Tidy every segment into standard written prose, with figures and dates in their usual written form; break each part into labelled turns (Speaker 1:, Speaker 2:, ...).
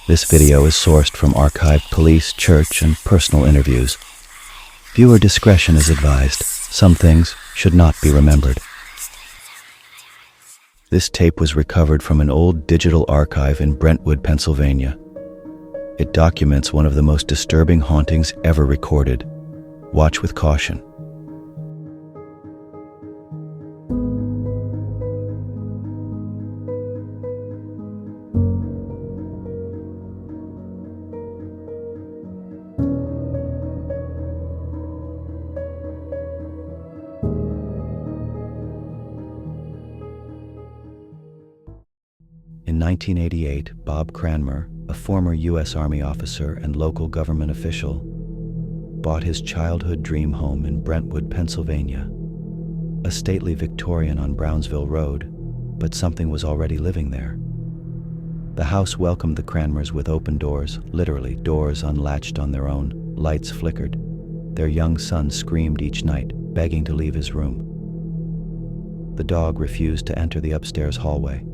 Speaker 1: This video is sourced from archived police, church, and personal interviews. Viewer discretion is advised. Some things should not be remembered. This tape was recovered from an old digital archive in Brentwood, Pennsylvania. It documents one of the most disturbing hauntings ever recorded. Watch with caution. In 1988, Bob Cranmer, a former U.S. Army officer and local government official, bought his childhood dream home in Brentwood, Pennsylvania, a stately Victorian on Brownsville Road, but something was already living there. The house welcomed the Cranmers with open doors, literally doors unlatched on their own, lights flickered. Their young son screamed each night, begging to leave his room. The dog refused to enter the upstairs hallway.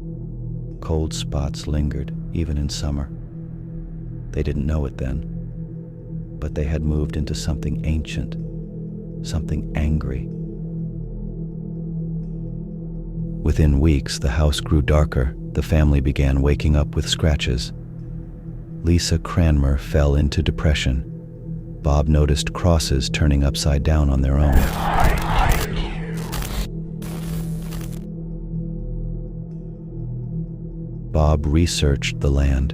Speaker 1: Cold spots lingered, even in summer. They didn't know it then, but they had moved into something ancient, something angry. Within weeks, the house grew darker. The family began waking up with scratches. Lisa Cranmer fell into depression. Bob noticed crosses turning upside down on their own. Bob researched the land.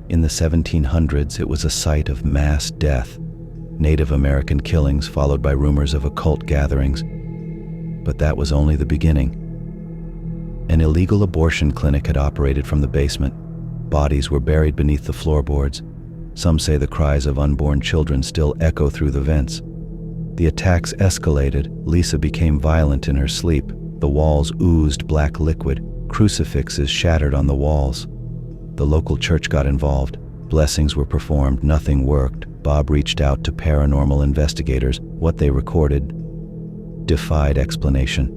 Speaker 1: In the 1700s, it was a site of mass death, Native American killings followed by rumors of occult gatherings. But that was only the beginning. An illegal abortion clinic had operated from the basement. Bodies were buried beneath the floorboards. Some say the cries of unborn children still echo through the vents. The attacks escalated. Lisa became violent in her sleep. The walls oozed black liquid. Crucifixes shattered on the walls. The local church got involved. Blessings were performed. Nothing worked. Bob reached out to paranormal investigators. What they recorded defied explanation.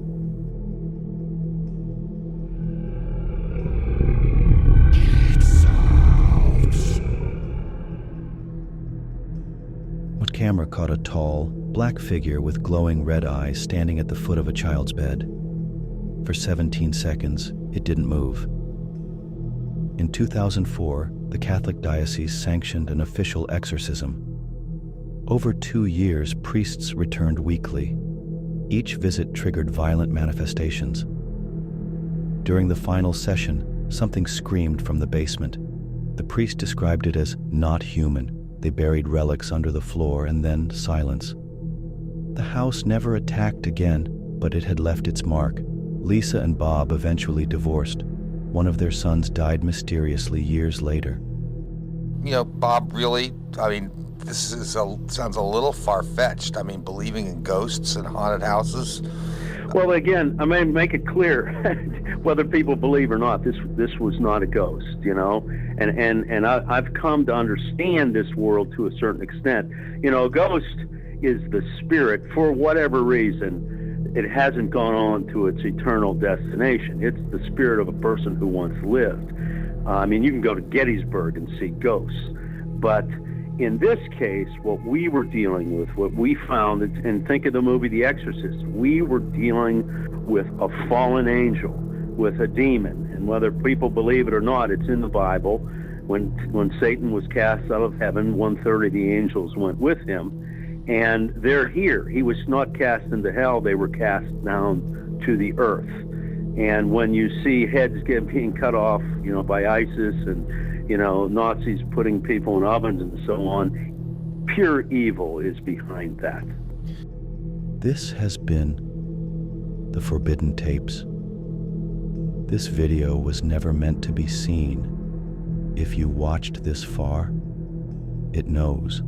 Speaker 1: What camera caught a tall, black figure with glowing red eyes standing at the foot of a child's bed. For 17 seconds, it didn't move. In 2004, the Catholic diocese sanctioned an official exorcism. Over 2 years, priests returned weekly. Each visit triggered violent manifestations. During the final session, something screamed from the basement. The priest described it as not human. They buried relics under the floor and then silence. The house never attacked again, but it had left its mark. Lisa and Bob eventually divorced. One of their sons died mysteriously years later.
Speaker 2: You know, Bob, really, this sounds a little far-fetched. Believing in ghosts and haunted houses.
Speaker 3: Well, again, make it clear, whether people believe or not, this was not a ghost, and I've come to understand this world to a certain extent. A ghost is the spirit, for whatever reason, it hasn't gone on to its eternal destination. It's the spirit of a person who once lived. You can go to Gettysburg and see ghosts. But in this case, what we were dealing with, what we found, and think of the movie The Exorcist, we were dealing with a fallen angel, with a demon. And whether people believe it or not, it's in the Bible. When Satan was cast out of heaven, 1/3 of the angels went with him. And they're here. He was not cast into hell. They were cast down to the earth. And when you see heads being cut off, by ISIS and, Nazis putting people in ovens and so on, pure evil is behind that.
Speaker 1: This has been the Forbidden Tapes. This video was never meant to be seen. If you watched this far, it knows.